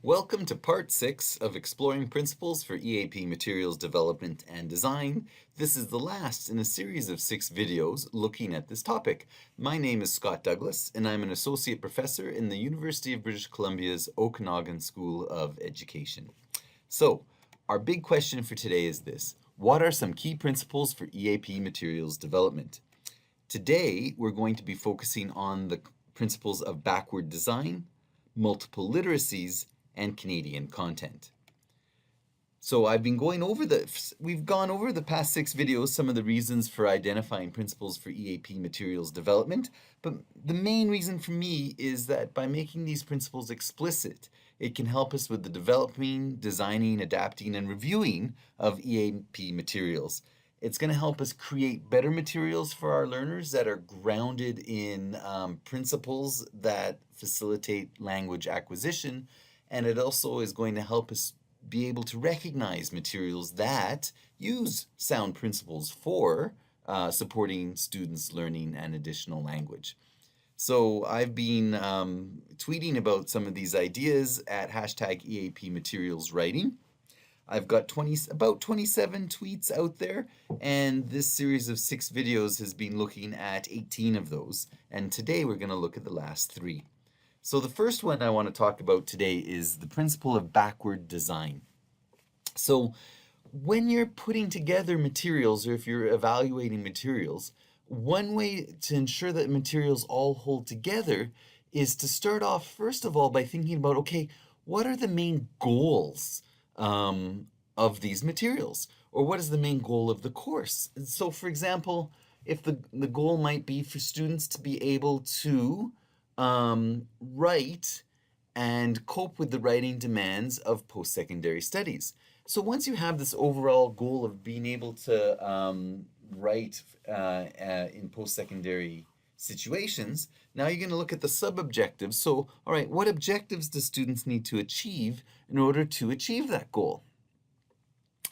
Welcome to part 6 of Exploring Principles for EAP Materials Development and Design. This is the last in a series of 6 videos looking at this topic. My name is Scott Douglas, and I'm an associate professor in the University of British Columbia's Okanagan School of Education. So, our big question for today is this: what are some key principles for EAP materials development? Today, we're going to be focusing on the principles of backward design, multiple literacies, and Canadian content. So we've gone over the past 6 videos, some of the reasons for identifying principles for EAP materials development, but the main reason for me is that by making these principles explicit, it can help us with the developing, designing, adapting, and reviewing of EAP materials. It's going to help us create better materials for our learners that are grounded in principles that facilitate language acquisition, and it also is going to help us be able to recognize materials that use sound principles for supporting students' learning an additional language. So I've been tweeting about some of these ideas at hashtag EAP Materials Writing. I've got about 27 tweets out there, and this series of 6 videos has been looking at 18 of those, and today we're going to look at the last 3. So the first one I want to talk about today is the principle of backward design. So when you're putting together materials, or if you're evaluating materials, one way to ensure that materials all hold together is to start off, first of all, by thinking about, okay, what are the main goals of these materials? Or what is the main goal of the course? And so, for example, if the goal might be for students to be able to write and cope with the writing demands of post-secondary studies. So once you have this overall goal of being able to write in post-secondary situations, now you're going to look at the sub-objectives. So, all right, what objectives do students need to achieve in order to achieve that goal?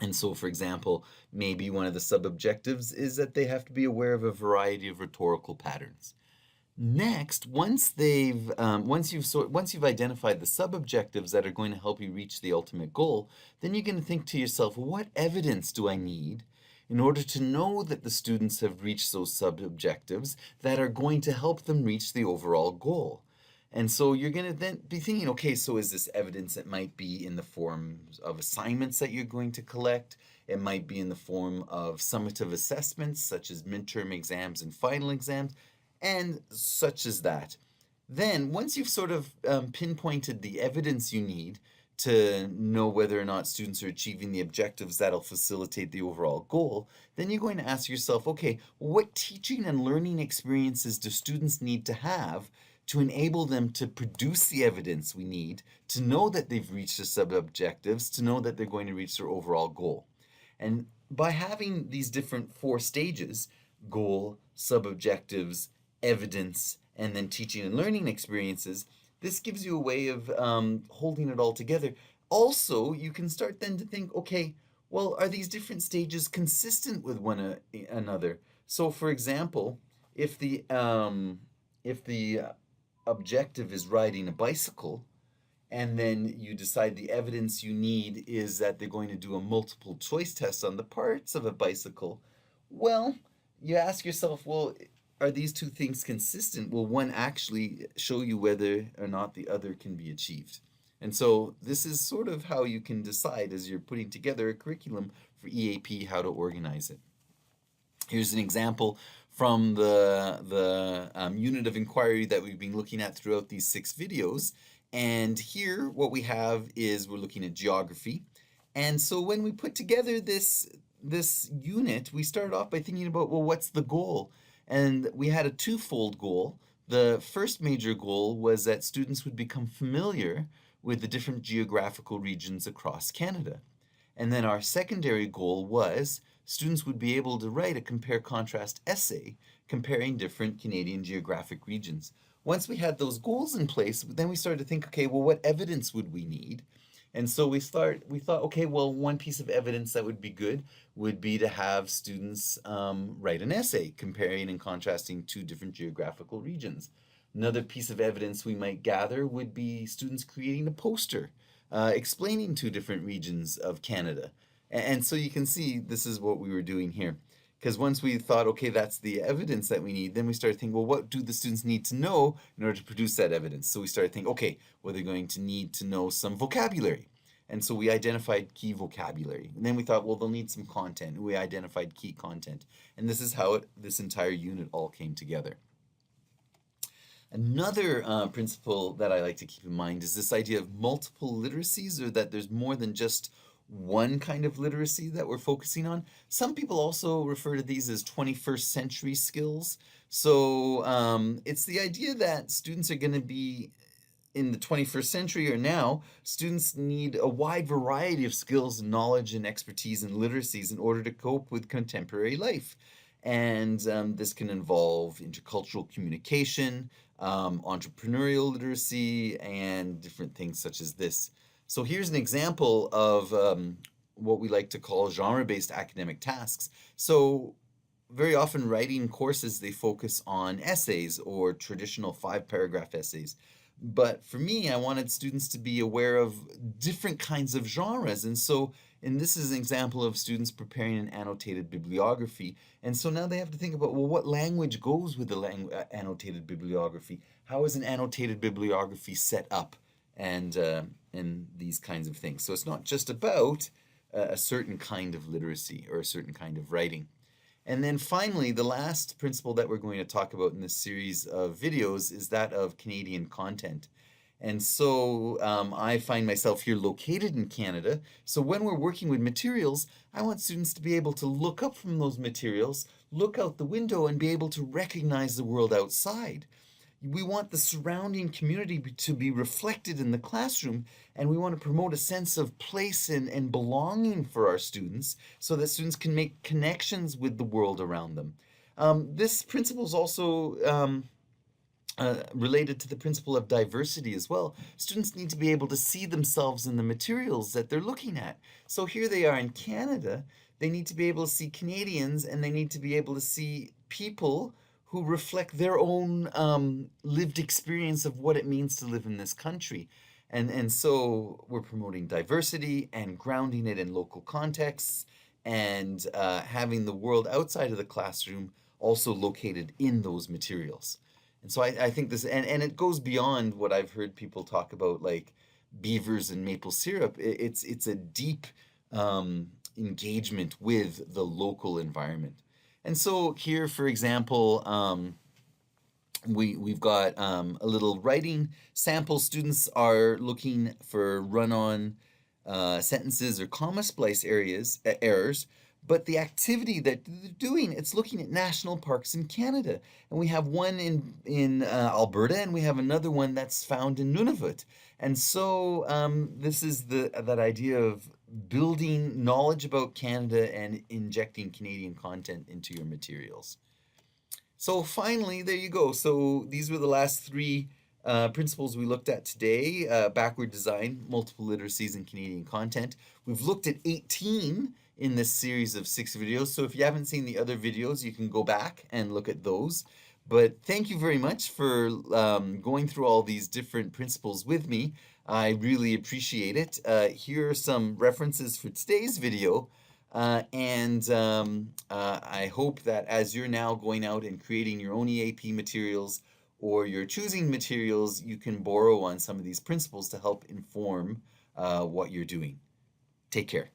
And so, for example, maybe one of the sub-objectives is that they have to be aware of a variety of rhetorical patterns. Next, once you've identified the sub-objectives that are going to help you reach the ultimate goal, then you're going to think to yourself, what evidence do I need in order to know that the students have reached those sub-objectives that are going to help them reach the overall goal? And so you're going to then be thinking, okay, so is this evidence that might be in the form of assignments that you're going to collect? It might be in the form of summative assessments, such as midterm exams and final exams, and such as that. Then, once you've sort of pinpointed the evidence you need to know whether or not students are achieving the objectives that'll facilitate the overall goal, then you're going to ask yourself, okay, what teaching and learning experiences do students need to have to enable them to produce the evidence we need to know that they've reached the sub-objectives, to know that they're going to reach their overall goal? And by having these different 4 stages, goal, sub-objectives, evidence, and then teaching and learning experiences, this gives you a way of holding it all together. Also, you can start then to think, okay, well, are these different stages consistent with one another? So, for example, if the objective is riding a bicycle, and then you decide the evidence you need is that they're going to do a multiple choice test on the parts of a bicycle, well, you ask yourself, well, are these 2 things consistent? Will one actually show you whether or not the other can be achieved? And so this is sort of how you can decide as you're putting together a curriculum for EAP how to organize it. Here's an example from the unit of inquiry that we've been looking at throughout these 6 videos. And here what we have is we're looking at geography. And so when we put together this unit, we started off by thinking about, well, what's the goal? And we had a 2-fold goal. The first major goal was that students would become familiar with the different geographical regions across Canada. And then our secondary goal was students would be able to write a compare-contrast essay comparing different Canadian geographic regions. Once we had those goals in place, then we started to think, okay, well, what evidence would we need? And so we thought, okay, well, one piece of evidence that would be good would be to have students write an essay comparing and contrasting 2 different geographical regions. Another piece of evidence we might gather would be students creating a poster explaining two different regions of Canada. And so you can see this is what we were doing here. Because once we thought, okay, that's the evidence that we need, then we started thinking, well, what do the students need to know in order to produce that evidence? So we started thinking, okay, well, they're going to need to know some vocabulary. And so we identified key vocabulary. And then we thought, well, they'll need some content. We identified key content. And this is how this entire unit all came together. Another principle that I like to keep in mind is this idea of multiple literacies, or that there's more than just one kind of literacy that we're focusing on. Some people also refer to these as 21st century skills. So it's the idea that students are going to be in the 21st century, or now, students need a wide variety of skills, knowledge, and expertise and literacies in order to cope with contemporary life. And this can involve intercultural communication, entrepreneurial literacy, and different things such as this. So here's an example of what we like to call genre-based academic tasks. So very often writing courses, they focus on essays or traditional 5-paragraph essays. But for me, I wanted students to be aware of different kinds of genres. And this is an example of students preparing an annotated bibliography. And so now they have to think about, well, what language goes with the annotated bibliography? How is an annotated bibliography set up? And these kinds of things. So it's not just about a certain kind of literacy or a certain kind of writing. And then finally, the last principle that we're going to talk about in this series of videos is that of Canadian content. And so I find myself here located in Canada. So when we're working with materials, I want students to be able to look up from those materials, look out the window, and be able to recognize the world outside. We want the surrounding community to be reflected in the classroom, and we want to promote a sense of place and belonging for our students so that students can make connections with the world around them. This principle is also related to the principle of diversity as well. Students need to be able to see themselves in the materials that they're looking at. So here they are in Canada. They need to be able to see Canadians, and they need to be able to see people who reflect their own lived experience of what it means to live in this country. And so we're promoting diversity and grounding it in local contexts, and having the world outside of the classroom also located in those materials. And so I think this, and it goes beyond what I've heard people talk about, like beavers and maple syrup. It's a deep engagement with the local environment. And so here, for example, we've got a little writing sample. Students are looking for run-on sentences or comma splice errors, but the activity that they're doing, it's looking at national parks in Canada. And we have one in Alberta, and we have another one that's found in Nunavut. And so this is that idea of building knowledge about Canada and injecting Canadian content into your materials. So finally, there you go. So these were the last 3 principles we looked at today: backward design, multiple literacies, and Canadian content. We've looked at 18 in this series of 6 videos. So if you haven't seen the other videos, you can go back and look at those. But thank you very much for going through all these different principles with me. I really appreciate it. Here are some references for today's video. I hope that as you're now going out and creating your own EAP materials, or you're choosing materials, you can borrow on some of these principles to help inform what you're doing. Take care.